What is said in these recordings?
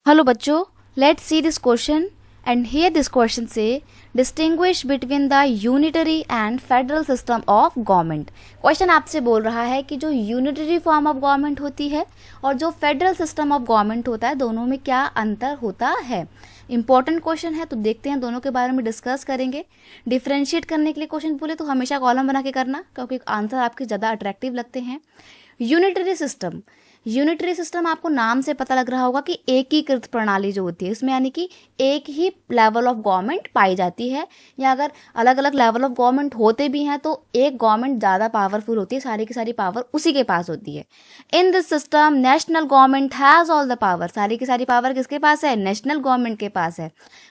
Hello बच्चों, let's see this question and here this question से distinguish between the unitary and federal system of government. Question आपसे बोल रहा है कि जो यूनिटरी फॉर्म ऑफ गवर्नमेंट होती है और जो फेडरल सिस्टम ऑफ गवर्नमेंट होता है, दोनों में क्या अंतर होता है। इंपॉर्टेंट क्वेश्चन है, तो देखते हैं, दोनों के बारे में डिस्कस करेंगे। डिफ्रेंशिएट करने के लिए क्वेश्चन बोले तो हमेशा कॉलम बना के करना, क्योंकि आंसर आपके ज़्यादा अट्रैक्टिव लगते हैं। यूनिटरी सिस्टम आपको नाम से पता लग रहा होगा कि एकीकृत प्रणाली जो होती है, इसमें यानी कि एक ही लेवल ऑफ गवर्नमेंट पाई जाती है, या अगर अलग अलग लेवल ऑफ गवर्नमेंट होते भी हैं तो एक गवर्नमेंट ज़्यादा पावरफुल होती है, सारी की सारी पावर उसी के पास होती है। In this system national government has all the power, सारी की सारी पावर किसके पास है? नेशनल गवर्नमेंट के पास है।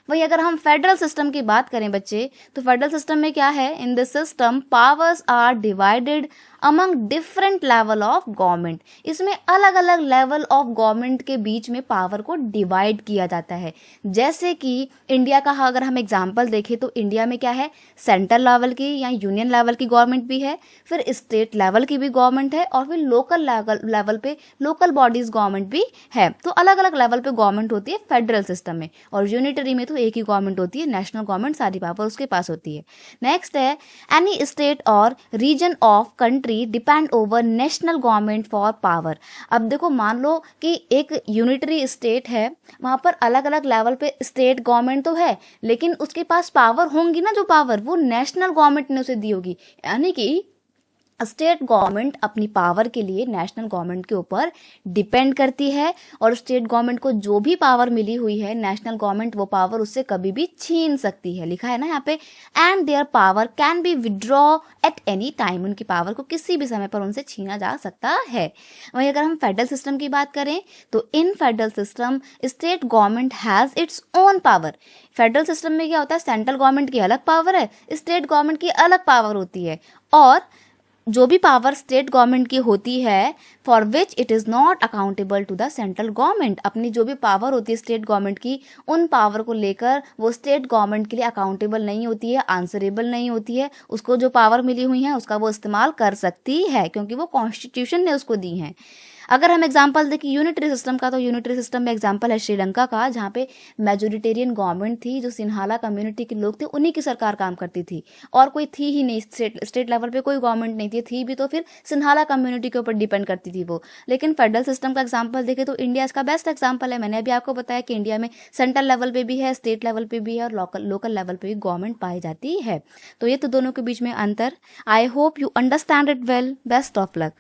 वही अगर हम फेडरल सिस्टम की बात करें बच्चे, तो फेडरल सिस्टम में क्या है? In this system powers are divided among different level of government. इसमें अलग अलग लेवल ऑफ गवर्नमेंट के बीच में पावर को डिवाइड किया जाता है। जैसे कि इंडिया का अगर हम एग्जांपल देखें तो इंडिया में क्या है? सेंट्रल लेवल की या यूनियन लेवल की गवर्नमेंट भी है, फिर स्टेट लेवल की भी गवर्नमेंट है, और फिर लोकल लेवल पे लोकल बॉडीज गवर्नमेंट भी है। तो अलग अलग लेवल पे गवर्नमेंट होती है फेडरल सिस्टम में, और यूनिटरी में तो एक ही गवर्नमेंट होती है, नेशनल गवर्नमेंट, सारी पावर उसके पास होती है। नेक्स्ट है, एनी स्टेट और region of country depend over national government for power. अब देखो, मान लो कि एक यूनिटरी स्टेट है, वहां पर अलग अलग लेवल पे स्टेट गवर्नमेंट तो है, लेकिन उसके पास पावर होंगी ना, जो पावर वो नेशनल गवर्नमेंट ने उसे दी होगी। यानी कि स्टेट गवर्नमेंट अपनी पावर के लिए नेशनल गवर्नमेंट के ऊपर डिपेंड करती है, और स्टेट गवर्नमेंट को जो भी पावर मिली हुई है, नेशनल गवर्नमेंट वो पावर उससे कभी भी छीन सकती है। लिखा है ना यहाँ पे, and their power can be withdraw at any time, उनकी पावर को किसी भी समय पर उनसे छीना जा सकता है। वहीं अगर हम फेडरल सिस्टम की बात करें तो इन federal system state government has its own power. Federal system में क्या होता है? सेंट्रल गवर्नमेंट की अलग पावर है, स्टेट गवर्नमेंट की अलग पावर होती है, और जो भी पावर स्टेट गवर्नमेंट की होती है, for which it is not accountable to the central government, अपनी जो भी पावर होती है स्टेट गवर्नमेंट की, उन पावर को लेकर वो स्टेट गवर्नमेंट के लिए अकाउंटेबल नहीं होती है, आंसरेबल नहीं होती है। उसको जो पावर मिली हुई है उसका वो इस्तेमाल कर सकती है, क्योंकि वो कॉन्स्टिट्यूशन ने उसको दी है। अगर हम एग्जांपल देखें यूनिटरी सिस्टम का, तो यूनिटरी सिस्टम में एग्जांपल है श्रीलंका का, जहाँ पे मेजोरिटेरियन गवर्नमेंट थी, जो सिन्हाला कम्युनिटी के लोग थे उन्हीं की सरकार काम करती थी, और कोई थी ही नहीं, स्टेट लेवल पे कोई गवर्नमेंट नहीं थी भी तो फिर सिन्हाला कम्युनिटी के ऊपर डिपेंड करती थी वो। लेकिन फेडरल सिस्टम का एग्जाम्पल देखें तो इंडिया इसका बेस्ट एग्जाम्पल है। मैंने अभी आपको बताया कि इंडिया में सेंट्रल लेवल पे भी है, स्टेट लेवल पे भी है, और लोकल लेवल पे भी गवर्नमेंट पाई जाती है। तो ये तो दोनों के बीच में अंतर। I hope you understand it well. Best of luck.